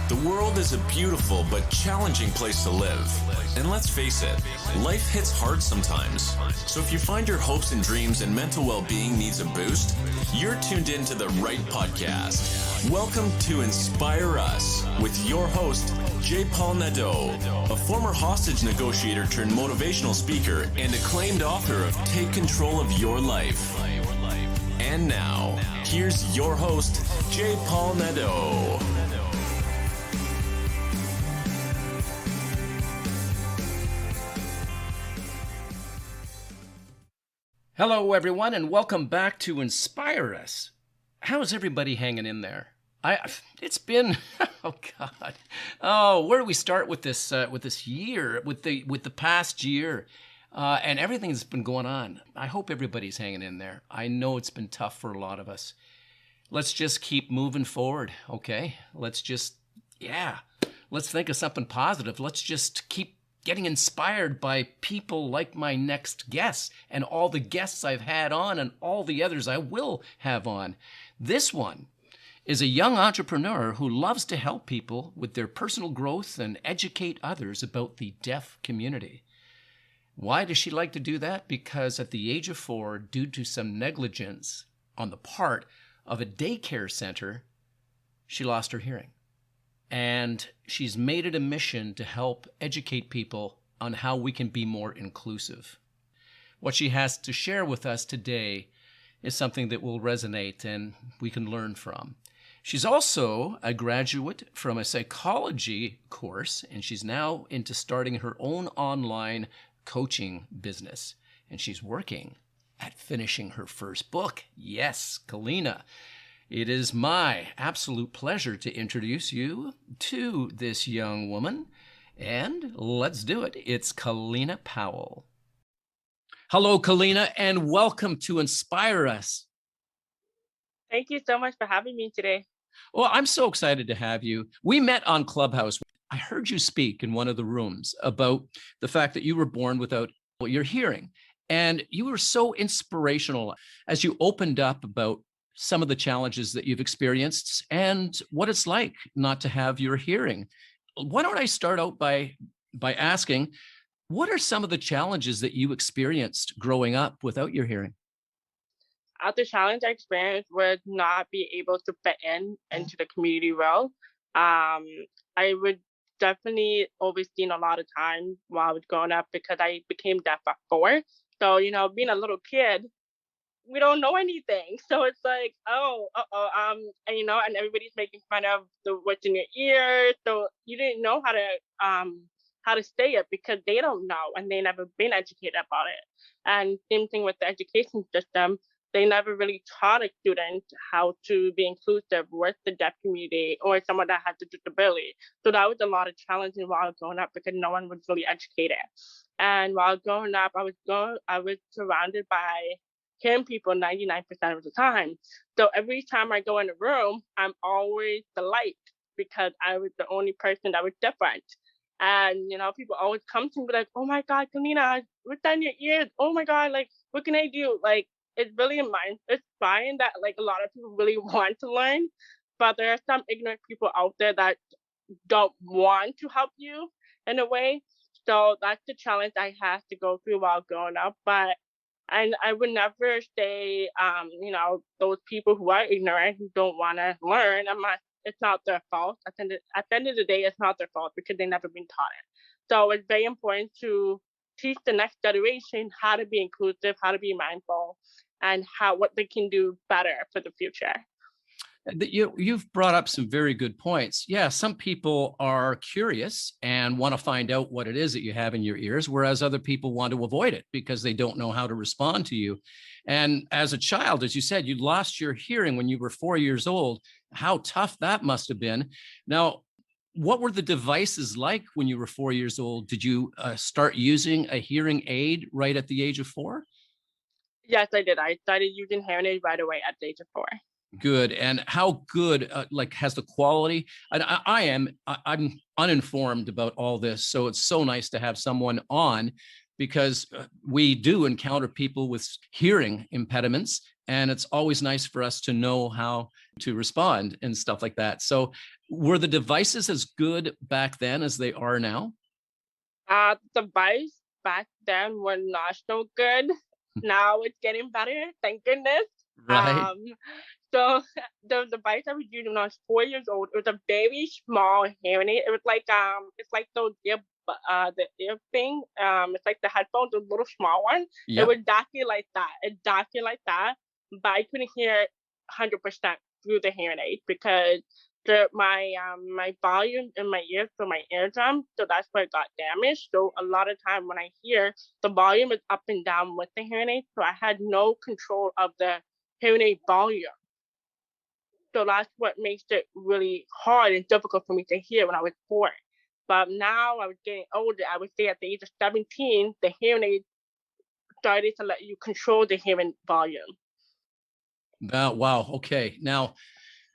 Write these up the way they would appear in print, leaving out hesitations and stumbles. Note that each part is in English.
The world is a beautiful but challenging place to live. And let's face it, life hits hard sometimes. So if you find your hopes and dreams and mental well-being needs a boost, you're tuned into the right podcast. Welcome to Inspire Us with your host, J. Paul Nadeau, a former hostage negotiator turned motivational speaker and acclaimed author of Take Control of Your Life. And now, here's your host, J. Paul Nadeau. Hello, everyone, and welcome back to Inspire Us. How is everybody hanging in there? It's been, oh God, where do we start with this year, with the past year, and everything that's been going on? I hope everybody's hanging in there. I know it's been tough for a lot of us. Let's just keep moving forward, okay? Let's think of something positive. Let's just keep getting inspired by people like my next guest and all the guests I've had on and all the others I will have on. This one is a young entrepreneur who loves to help people with their personal growth and educate others about the deaf community. Why does she like to do that? Because at the age of 4, due to some negligence on the part of a daycare center, she lost her hearing. And she's made it a mission to help educate people on how we can be more inclusive. What she has to share with us today is something that will resonate and we can learn from. She's also a graduate from a psychology course, and she's now into starting her own online coaching business. And she's working at finishing her first book. Yes, Kellina. It is my absolute pleasure to introduce you to this young woman, and let's do it. It's Kellina Powell. Hello, Kellina, and welcome to Inspire Us. Thank you so much for having me today. Well, I'm so excited to have you. We met on Clubhouse. I heard you speak in one of the rooms about the fact that you were born without your hearing, and you were so inspirational as you opened up about some of the challenges that you've experienced and what it's like not to have your hearing. Why don't I start out by asking, what are some of the challenges that you experienced growing up without your hearing? The challenge I experienced was not be able to fit into the community well. I would definitely overseen a lot of time while I was growing up because I became deaf at 4. So, being a little kid, we don't know anything. So it's like, and everybody's making fun of what's in your ear. So you didn't know how to say it because they don't know and they never been educated about it. And same thing with the education system. They never really taught a student how to be inclusive with the deaf community or someone that has a disability. So that was a lot of challenging while growing up because no one was really educated. And while growing up, I was surrounded by hearing people 99% of the time. So every time I go in a room, I'm always the light because I was the only person that was different. And, people always come to me like, oh my God, Kellina, what's in your ears? Oh my God, like, what can I do? Like, it's really inspiring that like a lot of people really want to learn, but there are some ignorant people out there that don't want to help you in a way. So that's the challenge I had to go through while growing up. But and I would never say, those people who are ignorant, who don't want to learn, it's not their fault. At the end of the day, it's not their fault because they've never been taught it. So it's very important to teach the next generation how to be inclusive, how to be mindful, and what they can do better for the future. You've brought up some very good points. Yeah, some people are curious and want to find out what it is that you have in your ears, whereas other people want to avoid it because they don't know how to respond to you. And as a child, as you said, you lost your hearing when you were 4 years old. How tough that must have been. Now, what were the devices like when you were 4 years old? Did you start using a hearing aid right at the age of 4? Yes, I did. I started using hearing aids right away at the age of 4. Good. And how good, has the quality? And I'm uninformed about all this. So it's so nice to have someone on because we do encounter people with hearing impediments, and it's always nice for us to know how to respond and stuff like that. So were the devices as good back then as they are now? The device back then were not so good. Now it's getting better, thank goodness. Right. Um, so the device I was using when I was 4 years old, it was a very small hearing aid. It was like it's like those the ear thing. It's like the headphones, the little small one. It Yep. was exactly like that. Exactly like that. But I couldn't hear 100% through the hearing aid because my volume in my ears for my eardrum, so that's where it got damaged. So a lot of time when I hear, the volume is up and down with the hearing aid, so I had no control of the hearing aid volume. So that's what makes it really hard and difficult for me to hear when I was 4. But now I was getting older. I would say at the age of 17, the hearing aid started to let you control the hearing volume. Wow. Okay. Now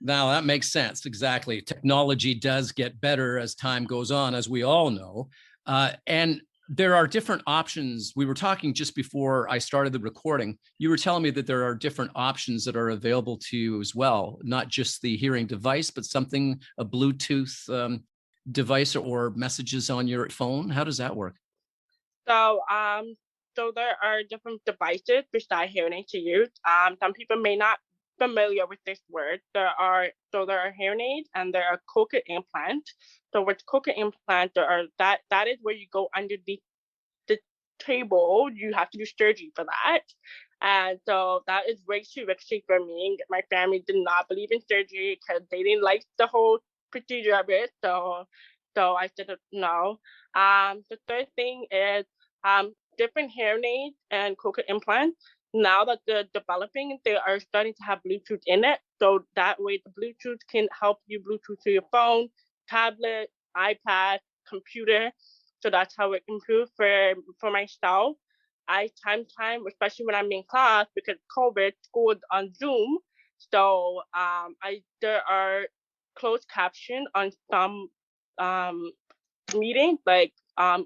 that makes sense. Exactly. Technology does get better as time goes on, as we all know. And there are different options. We were talking just before I started the recording. You were telling me that there are different options that are available to you as well, not just the hearing device, but something, a Bluetooth device or messages on your phone. How does that work? So, so there are different devices besides hearing aids to use. Some people may not familiar with this word. There are hearing aids and there are cochlear implants. So with cochlear implants, that is where you go under the table. You have to do surgery for that. And so that is way too risky for me. My family did not believe in surgery because they didn't like the whole procedure of it. So I said no. The third thing is different hearing aids and cochlear implants. Now that they're developing, they are starting to have Bluetooth in it. So that way, the Bluetooth can help you Bluetooth to your phone, tablet, iPad, computer. So that's how it improved for myself. Especially when I'm in class because COVID, school is on Zoom. So there are closed caption on some um meeting, like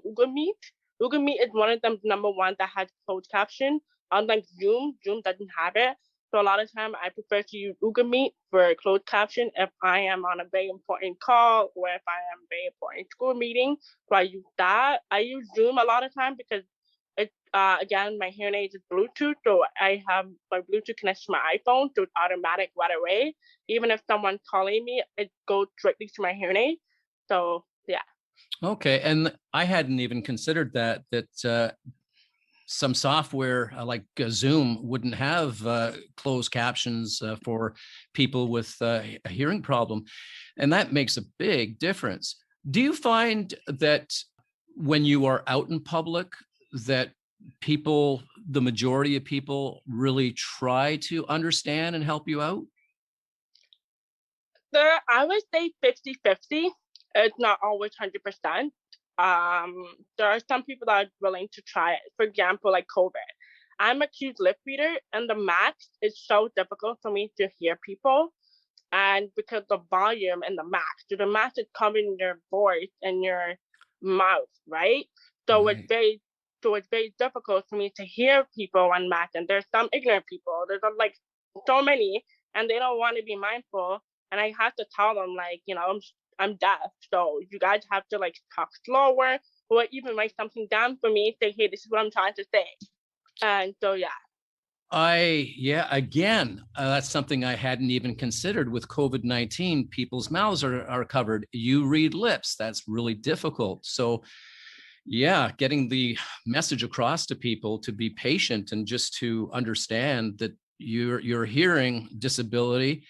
Google Meet. Google Meet is one of them number one that has closed caption. Unlike Zoom doesn't have it. So a lot of time I prefer to use Google Meet for closed caption if I am on a very important call or if I am very important school meeting. So I use that. I use Zoom a lot of time because it again my hearing aid is Bluetooth, so I have my Bluetooth connected to my iPhone, so it's automatic right away. Even if someone's calling me, it goes directly to my hearing aid. So yeah. Okay. And I hadn't even considered that some software like Zoom wouldn't have closed captions for people with a hearing problem. And that makes a big difference. Do you find that when you are out in public, that people, the majority of people, really try to understand and help you out? I would say 50-50. It's not always 100%. There are some people that are willing to try it. For example, like COVID. I'm a cute lip reader, and the max is so difficult for me to hear people. And because the volume and the max, so the max is covering your voice and your mouth, right? So it's Right. very it's very difficult for me to hear people on max. And there's some ignorant people. There's like so many, and they don't want to be mindful. And I have to tell them like, I'm deaf, so you guys have to like talk slower or even write something down for me. Say, hey, this is what I'm trying to say. And so yeah. Yeah, again, that's something I hadn't even considered with COVID-19. People's mouths are covered. You read lips. That's really difficult. So, yeah, getting the message across to people to be patient and just to understand that your hearing disability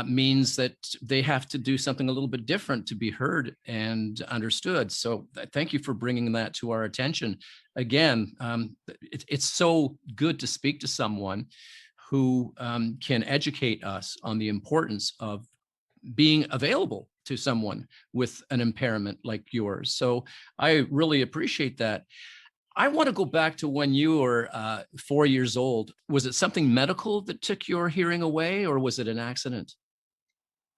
means that they have to do something a little bit different to be heard and understood. So thank you for bringing that to our attention. Again, it's so good to speak to someone who can educate us on the importance of being available to someone with an impairment like yours. So I really appreciate that. I want to go back to when you were 4 years old. Was it something medical that took your hearing away, or was it an accident?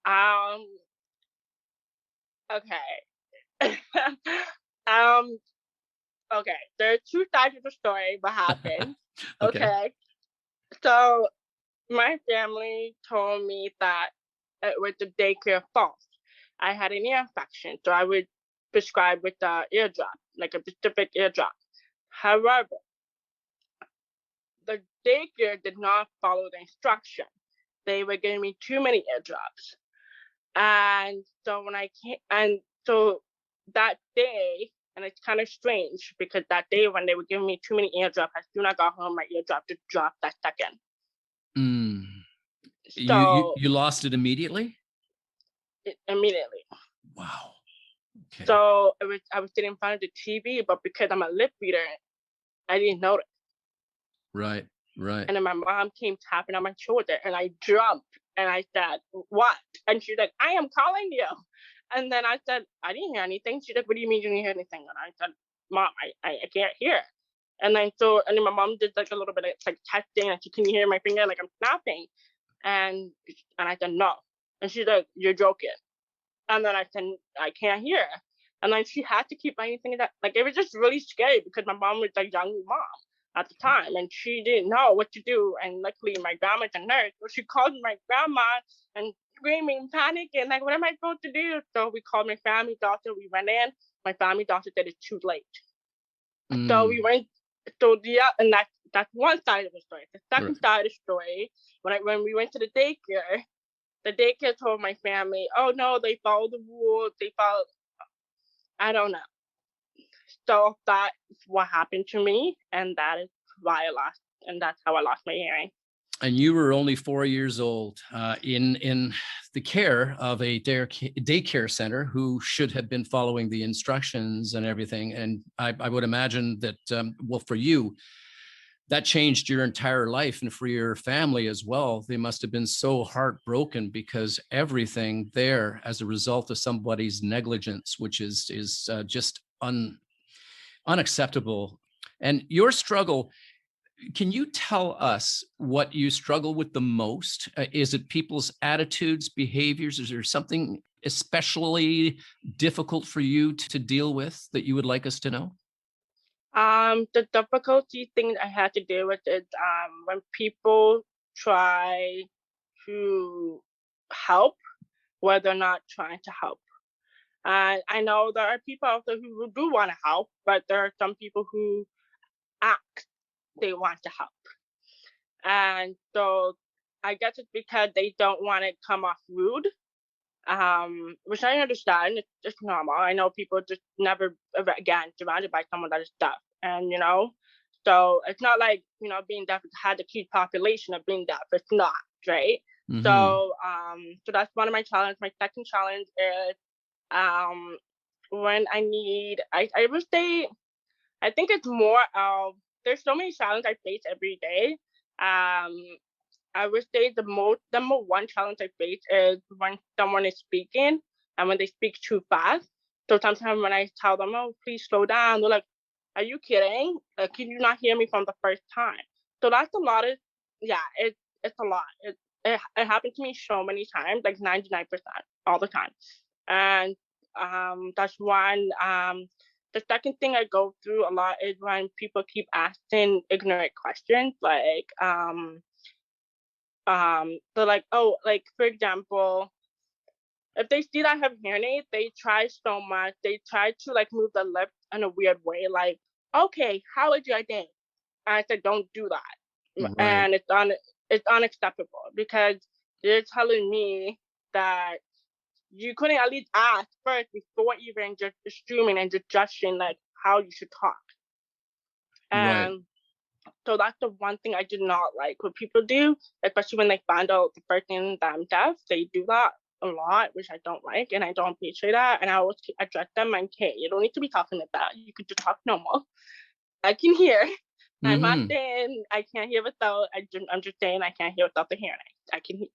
Um. Okay. um. Okay, there are two sides of the story. What happened? Okay. Okay, so my family told me that it was the daycare fault. I had an ear infection, so I would prescribe with the eardrop, like a specific eardrop. However, the daycare did not follow the instruction. They were giving me too many eardrops. And so when I came, and so that day, and it's kind of strange because that day when they were giving me too many eardrops, as soon as I got home, my eardrop just dropped that second. Mm. So You lost it immediately? immediately. Wow. Okay. So I was sitting in front of the TV, but because I'm a lip reader, I didn't notice. Right. Right. And then my mom came tapping on my shoulder, and I jumped, and I said, "What?" And she's like, "I am calling you." And then I said, "I didn't hear anything." She's like, "What do you mean you didn't hear anything?" And I said, "Mom, I can't hear." And then my mom did like a little bit of like testing, and she can hear my finger like I'm snapping. And I said, "No." And she's like, "You're joking." And then I said, "I can't hear." And then she had to keep anything that, like, it was just really scary because my mom was a young mom at the time and she didn't know what to do. And luckily, my grandma's a nurse. So she called my grandma and screaming, panicking, like, what am I supposed to do? So we called my family doctor. We went in. My family doctor said it's too late. So we Mm. went. And that's one side of the story. The second Right. side of the story, when we went to the daycare told my family, "Oh no, they followed the rules. They followed." I don't know. So that's what happened to me, and that is why I lost, and that's how I lost my hearing. And you were only 4 years old in the care of a daycare center who should have been following the instructions and everything. And I would imagine that, well, for you, that changed your entire life, and for your family as well. They must have been so heartbroken because everything there, as a result of somebody's negligence, which is just unacceptable. And your struggle, can you tell us what you struggle with the most? Is it people's attitudes, behaviors? Is there something especially difficult for you to deal with that you would like us to know? The difficulty thing I had to deal with is when people try to help where they're not trying to help. And I know there are people out there who do want to help, but there are some people who act they want to help. And so I guess it's because they don't want to come off rude, which I understand. It's just normal. I know people just never again surrounded by someone that is deaf, and so it's not like being deaf had the key population of being deaf. It's not right. Mm-hmm. So that's one of my challenges. My second challenge is um, when I would say I think it's more of there's so many challenges I face every day. Um, I would say the most number one challenge I face is when someone is speaking and when they speak too fast. So sometimes when I tell them, "Oh, please slow down," they're like, "Are you kidding? Can you not hear me from the first time?" So that's a lot of yeah, it's a lot. It happened to me so many times, like 99% all the time. And that's one. The second thing I go through a lot is when people keep asking ignorant questions, like they're like, oh, like for example, if they see that I have hearing aids, they try so much. They try to like move the lips in a weird way, like, "Okay, how was your day?" And I said, "Don't do that," Right. and it's unacceptable because they're telling me that you couldn't at least ask first before even just assuming and just judging like how you should talk. Right. And so that's the one thing I do not like what people do, especially when they find out the person that I'm deaf. They do that a lot, which I don't like, and I don't appreciate that. And I always address them and, "Okay, you don't need to be talking like that. You could just talk normal. I can hear. I'm not Mm-hmm. saying I can't hear without. I'm just saying I can't hear without the hearing aids. I can hear."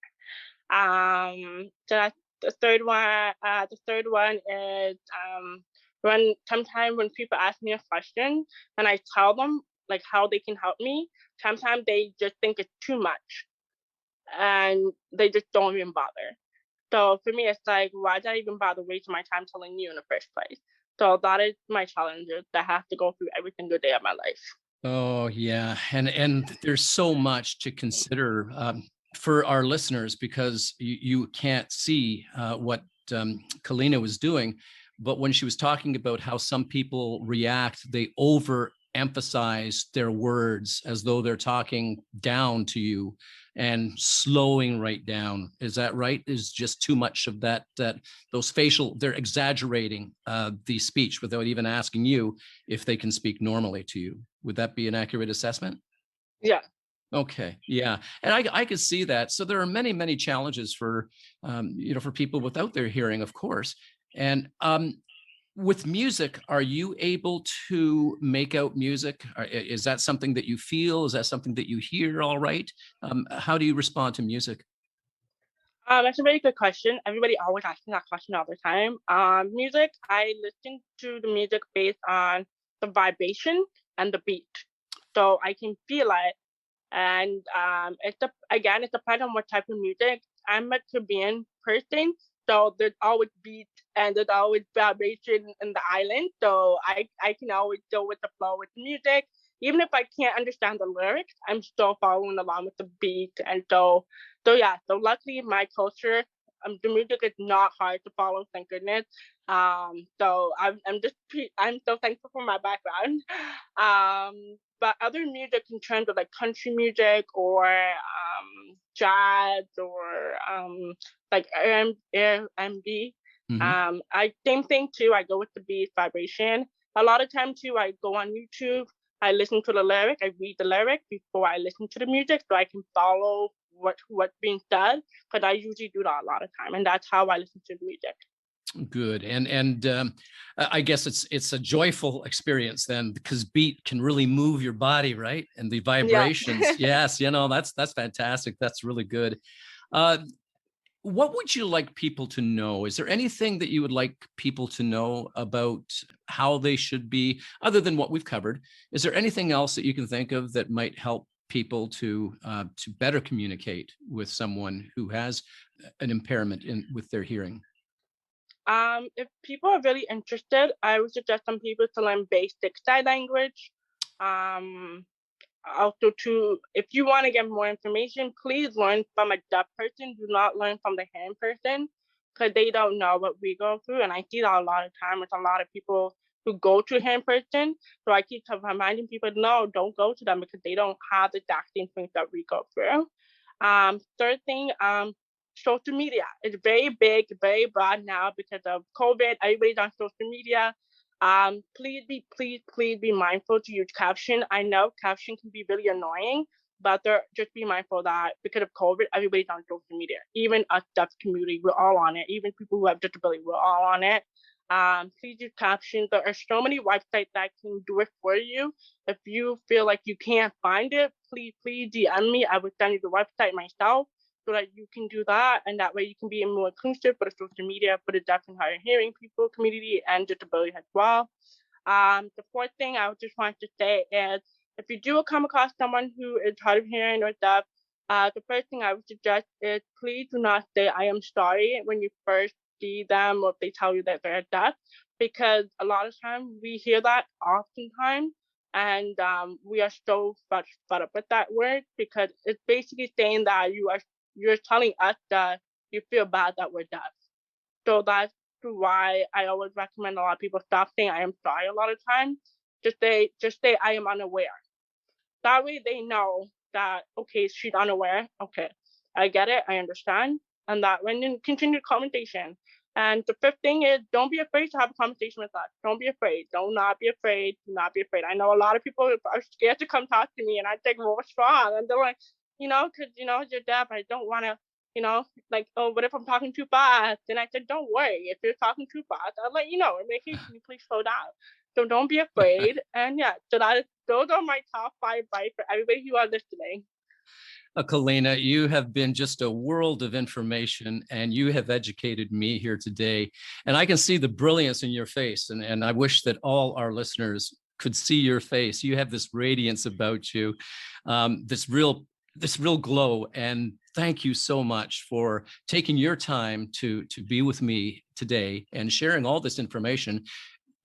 So that's the third one. The third one is when sometimes when people ask me a question and I tell them like how they can help me, sometimes they just think it's too much and they just don't even bother. So for me, it's like, why did I even bother wasting my time telling you in the first place? So that is my challenges that I have to go through every single day of my life. Oh yeah, and there's so much to consider for our listeners, because you can't see what Kellina was doing, but when she was talking about how some people react, they overemphasize their words as though they're talking down to you and slowing right down. Is that right? Is just too much of that those facial, they're exaggerating the speech without even asking you if they can speak normally to you. Would that be an accurate assessment? Yeah. Okay, yeah, and I could see that. So there are many challenges for for people without their hearing, of course. And with music, are you able to make out music? Is that something that you feel? Is that something that you hear all right? How do you respond to music? That's a very good question. Everybody always asks me that question all the time. Music, I listen to the music based on the vibration and the beat, so I can feel it. And again, it depends on what type of music. I'm a Caribbean person, so there's always beat and there's always vibration in the island. So I can always go with the flow with the music. Even if I can't understand the lyrics, I'm still following along with the beat. And so yeah. So luckily, my culture, the music is not hard to follow. Thank goodness. So I'm so thankful for my background. But other music in terms of like country music or jazz or like R&B, Mhm. I same thing too. I go with the beat vibration. A lot of time too, I go on YouTube. I listen to the lyric. I read the lyric before I listen to the music, so I can follow what's being said. Because I usually do that a lot of time, and that's how I listen to the music. Good. And I guess it's a joyful experience then, because beat can really move your body, right? And the Yeah. vibrations. Yes, that's fantastic. That's really good. Uh, what would you like people to know? Is there anything that you would like people to know about how they should be, other than what we've covered? Is there anything else that you can think of that might help people to better communicate with someone who has an impairment in with their hearing? If people are really interested, I would suggest some people to learn basic sign language. Um, Also, to if you want to get more information, please learn from a deaf person. Do not learn from the hand person, because they don't know what we go through. And I see that a lot of time with a lot of people who go to hand person. So I keep reminding people, no, don't go to them because they don't have the exact same things that we go through. Third thing, social media is very big, very broad now because of COVID. Everybody's on social media. Please be mindful to use caption. I know caption can be really annoying, but just be mindful that because of COVID, everybody's on social media. Even us deaf community, we're all on it. Even people who have disability, we're all on it. Please use captions. There are so many websites that can do it for you. If you feel like you can't find it, please DM me. I will send you the website myself so that you can do that, and that way you can be more inclusive for the social media, for the deaf and hard of hearing people community, and disability as well. The fourth thing I would just want to say is, if you do come across someone who is hard of hearing or deaf, the first thing I would suggest is please do not say "I am sorry" when you first see them or if they tell you that they're deaf, because a lot of times we hear that oftentimes, and we are so fed up with that word because it's basically saying that you're telling us that you feel bad that we're deaf. So that's why I always recommend a lot of people stop saying "I am sorry" a lot of times. Just say "I am unaware." That way they know that, okay, she's unaware. Okay, I get it. I understand. And that when you continue the conversation. And the fifth thing is, don't be afraid to have a conversation with us. Don't be afraid. Don't not be afraid. Do not be afraid. I know a lot of people are scared to come talk to me, and I think, well, what's wrong? And they're like, because you're deaf. I don't want to, like, oh, what if I'm talking too fast? And I said, don't worry. If you're talking too fast, I'll let you know. And make sure you please slow down. So don't be afraid. And yeah, those are my top 5 advice for everybody who are listening. Kellina, you have been just a world of information, and you have educated me here today. And I can see the brilliance in your face. And I wish that all our listeners could see your face. You have this radiance about you, this real glow. And thank you so much for taking your time to be with me today and sharing all this information.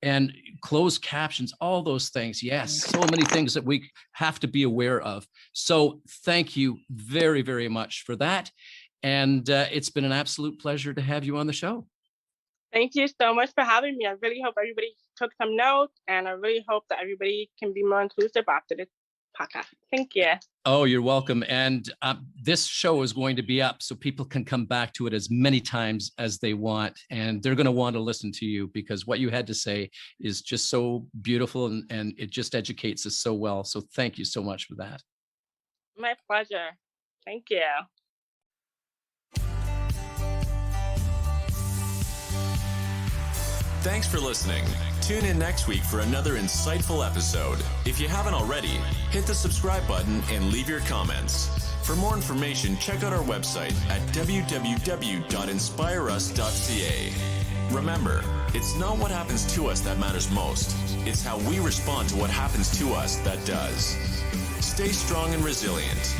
and closed captions, all those things. Yes, so many things that we have to be aware of. So thank you very, very much for that. And it's been an absolute pleasure to have you on the show. Thank you so much for having me. I really hope everybody took some notes, and I really hope that everybody can be more inclusive after this podcast. Thank you. Oh, you're welcome. And this show is going to be up so people can come back to it as many times as they want. And they're going to want to listen to you because what you had to say is just so beautiful, and it just educates us so well. So thank you so much for that. My pleasure. Thank you. Thanks for listening. Tune in next week for another insightful episode. If you haven't already, hit the subscribe button and leave your comments. For more information, check out our website at www.inspireus.ca. Remember, it's not what happens to us that matters most. It's how we respond to what happens to us that does. Stay strong and resilient.